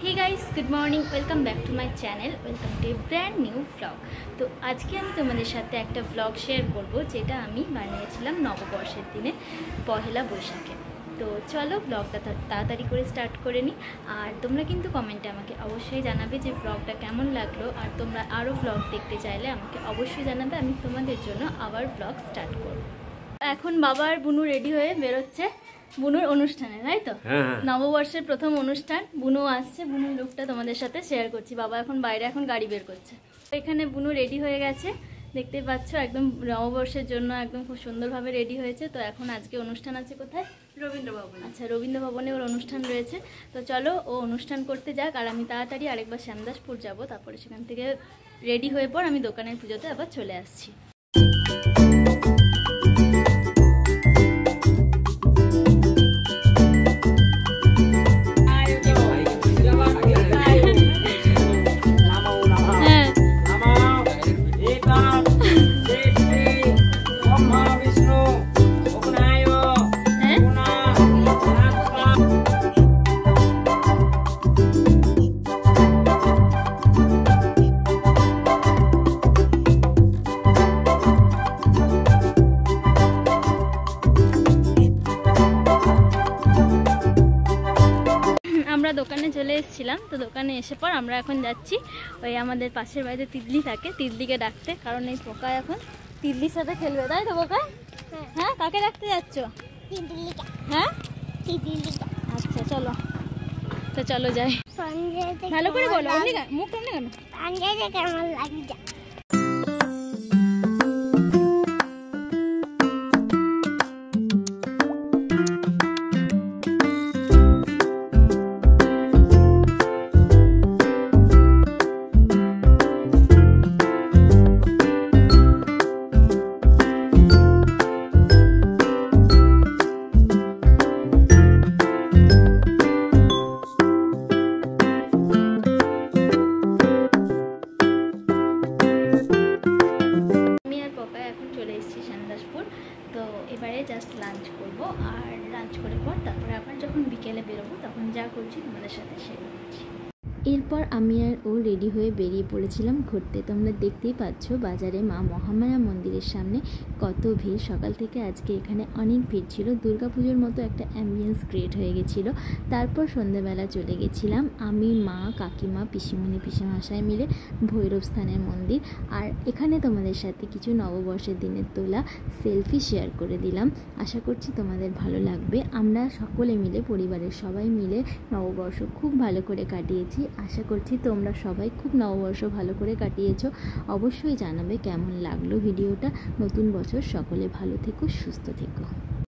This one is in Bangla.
Hey guys good morning welcome back to my channel welcome to a brand new vlog. তো আজকে আমি তোমাদের সাথে একটা ব্লগ শেয়ার করব যেটা আমি বানিয়েছিলাম নববর্ষের দিনে পহেলা বৈশাখে। তো চলো ব্লগটা তাড়াতাড়ি করে স্টার্ট করে নিই। আর তোমরা কিন্তু কমেন্টে আমাকে অবশ্যই জানাবে যে ব্লগটা কেমন লাগলো, আর তোমরা আরও ব্লগ দেখতে চাইলে আমাকে অবশ্যই জানাবে, আমি তোমাদের জন্য আবার ব্লগ স্টার্ট করব। এখন বাবা আর বুনু রেডি হয়ে বেরোচ্ছে বুনুর অনুষ্ঠানে, তাই তো? নববর্ষের প্রথম অনুষ্ঠান, বুনু আসছে। বুনুর লুকটা তোমাদের সাথে শেয়ার করছি। বাবা এখন বাইরে এখন গাড়ি বের করছে। এখানে বুনু রেডি হয়ে গেছে, দেখতে পাচ্ছ একদম নববর্ষের জন্য একদম খুব সুন্দরভাবে রেডি হয়েছে। তো এখন আজকে অনুষ্ঠান আছে কোথায়? রবীন্দ্র ভবন। আচ্ছা, রবীন্দ্র ভবনে ওর অনুষ্ঠান রয়েছে। তো চলো ও অনুষ্ঠান করতে যাক, আর আমি তাড়াতাড়ি আরেকবার শ্যামদাসপুর যাব, তারপরে সেখান থেকে রেডি হয়ে পর আমি দোকানের পুজোতে আবার চলে আসছি। দোকানে চলে এসেছিলাম, তো দোকানে এসে পর আমরা এখন যাচ্ছি ওই আমাদের পাশের বাড়িতে তিতলি থাকে, তিতলিকে ডাকতে। কারণ এই পোকা এখন তিতলির সাথে খেলবে, তাই তো পোকা? হ্যাঁ, কাকে ডাকতে যাচ্ছ? হ্যাঁ, আচ্ছা চলো, তো চলো যাই। ভালো করে বলো, মুখ কেমন লাগে? তো এবারে জাস্ট লাঞ্চ করব, আর লাঞ্চ করার পর তারপরে আবার যখন বিকেলে বেরোবো তখন যা করছি তোমাদের সাথে শেয়ার করছি। এরপর আমি আর ও রেডি হয়ে বেরিয়ে পড়েছিলাম ঘুরতে। তোমরা দেখতেই পাচ্ছ বাজারে মা মহামায়া মন্দিরের সামনে কত ভিড়। সকাল থেকে আজকে এখানে অনেক ভিড় ছিল, দুর্গাপুজোর মতো একটা অ্যাম্বিয়েন্স ক্রিয়েট হয়ে গেছিলো। তারপর সন্ধ্যেবেলা চলে গেছিলাম আমি, মা, কাকিমা, পিসিমণি, পিসেমশাই মিলে ভৈরব স্থানের মন্দির। আর এখানে তোমাদের সাথে কিছু নববর্ষের দিনের তোলা সেলফি শেয়ার করে দিলাম, আশা করছি তোমাদের ভালো লাগবে। আমরা সকলে মিলে, পরিবারের সবাই মিলে নববর্ষ খুব ভালো করে কাটিয়েছি। আশা করছি তোমরা সবাই খুব নববর্ষ ভালো করে কাটিয়েছো। অবশ্যই জানাবে কেমন লাগলো ভিডিওটা। নতুন বছর সকলে ভালো থেকো, সুস্থ থেকো।